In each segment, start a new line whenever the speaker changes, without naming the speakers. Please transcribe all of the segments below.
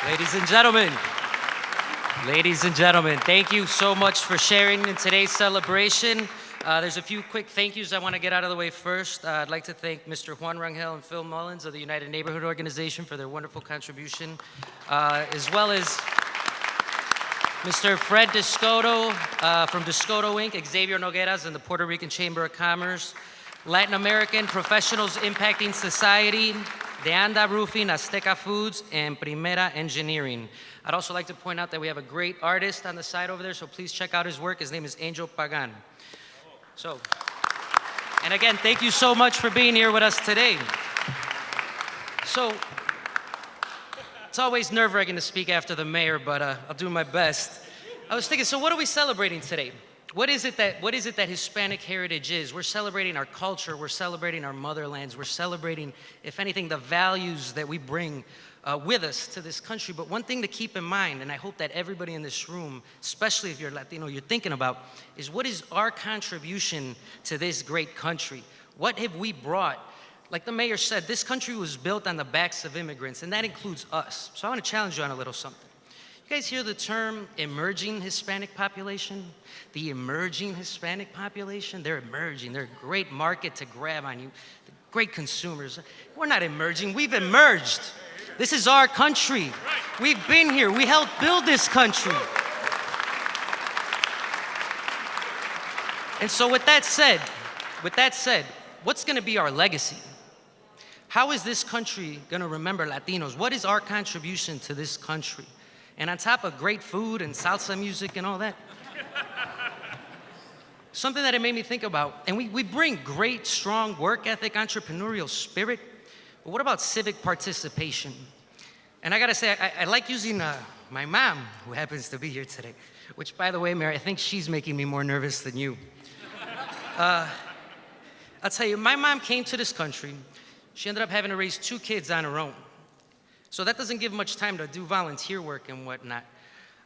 Ladies and gentlemen, thank you so much for sharing in today's celebration. There's a few quick thank yous I want to get out of the way first. I'd like to thank Mr. Juan Rangel and Phil Mullins of the United Neighborhood Organization for their wonderful contribution, as well as Mr. Fred Descoto from Descoto Inc., Xavier Nogueras and the Puerto Rican Chamber of Commerce, Latin American Professionals Impacting Society, De Anda Roofing, Azteca Foods, and Primera Engineering. I'd also like to point out that we have a great artist on the side over there, so please check out his work. His name is Angel Pagan. And again, thank you so much for being here with us today. So, it's always nerve-wracking to speak after the mayor, but I'll do my best. I was thinking, so what are we celebrating today? What is it that Hispanic heritage is? We're celebrating our culture, we're celebrating our motherlands, we're celebrating, if anything, the values that we bring with us to this country. But one thing to keep in mind, and I hope that everybody in this room, especially if you're Latino, you're thinking about, is what is our contribution to this great country? What have we brought? Like the mayor said, this country was built on the backs of immigrants, and that includes us. So I want to challenge you on a little something. You guys hear the term emerging Hispanic population? The emerging Hispanic population? They're emerging. They're a great market to grab on. You, great consumers. We're not emerging. We've emerged. This is our country. We've been here. We helped build this country. And so with that said, what's going to be our legacy? How is this country going to remember Latinos? What is our contribution to this country? And on top of great food and salsa music and all that, something that it made me think about, and we bring great, strong work ethic, entrepreneurial spirit, but what about civic participation? And I gotta say, I like using my mom, who happens to be here today, which, by the way, Mary, I think she's making me more nervous than you. I'll tell you, my mom came to this country. She ended up having to raise 2 kids on her own. So that doesn't give much time to do volunteer work and whatnot.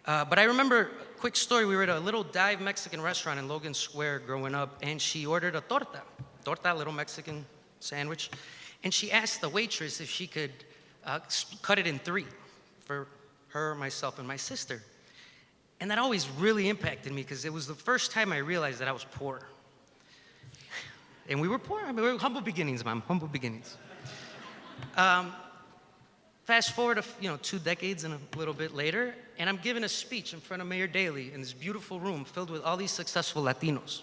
But I remember, quick story, we were at a little dive Mexican restaurant in Logan Square growing up, and she ordered a torta, little Mexican sandwich, and she asked the waitress if she could cut it in 3 for her, myself, and my sister. And that always really impacted me because it was the first time I realized that I was poor. And we were poor. I mean, we were humble beginnings, Mom, humble beginnings. Fast forward, 2 decades and a little bit later, and I'm giving a speech in front of Mayor Daley in this beautiful room filled with all these successful Latinos.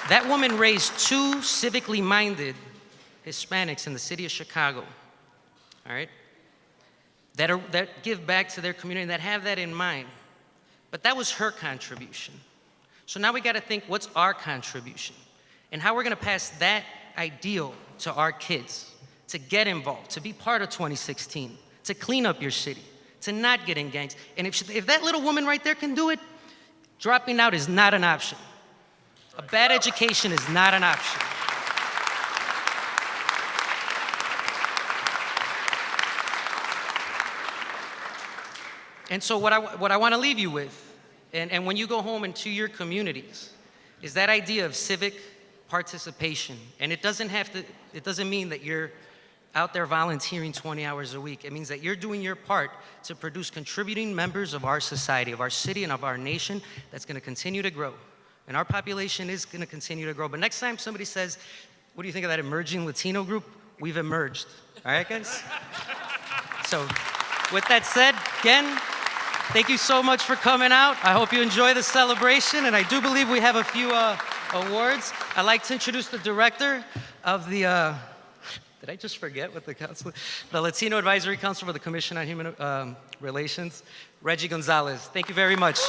That woman raised 2 civically minded Hispanics in the city of Chicago, all right, that give back to their community, that have that in mind. But that was her contribution. So now we got to think, what's our contribution? And how we're going to pass that ideal to our kids, to get involved, to be part of 2016, to clean up your city, to not get in gangs. And if that little woman right there can do it, dropping out is not an option. A bad education is not an option. And so what I want to leave you with, and when you go home into your communities, is that idea of civic participation. And it doesn't mean that you're out there volunteering 20 hours a week. It means that you're doing your part to produce contributing members of our society, of our city, and of our nation that's going to continue to grow. And our population is going to continue to grow. But next time somebody says, what do you think of that emerging Latino group? We've emerged. All right, guys? So with that said, again, thank you so much for coming out. I hope you enjoy the celebration. And I do believe we have a few awards. I'd like to introduce the director of the, did I just forget what the council? The Latino Advisory Council for the Commission on Human Relations, Reggie Gonzalez. Thank you very much.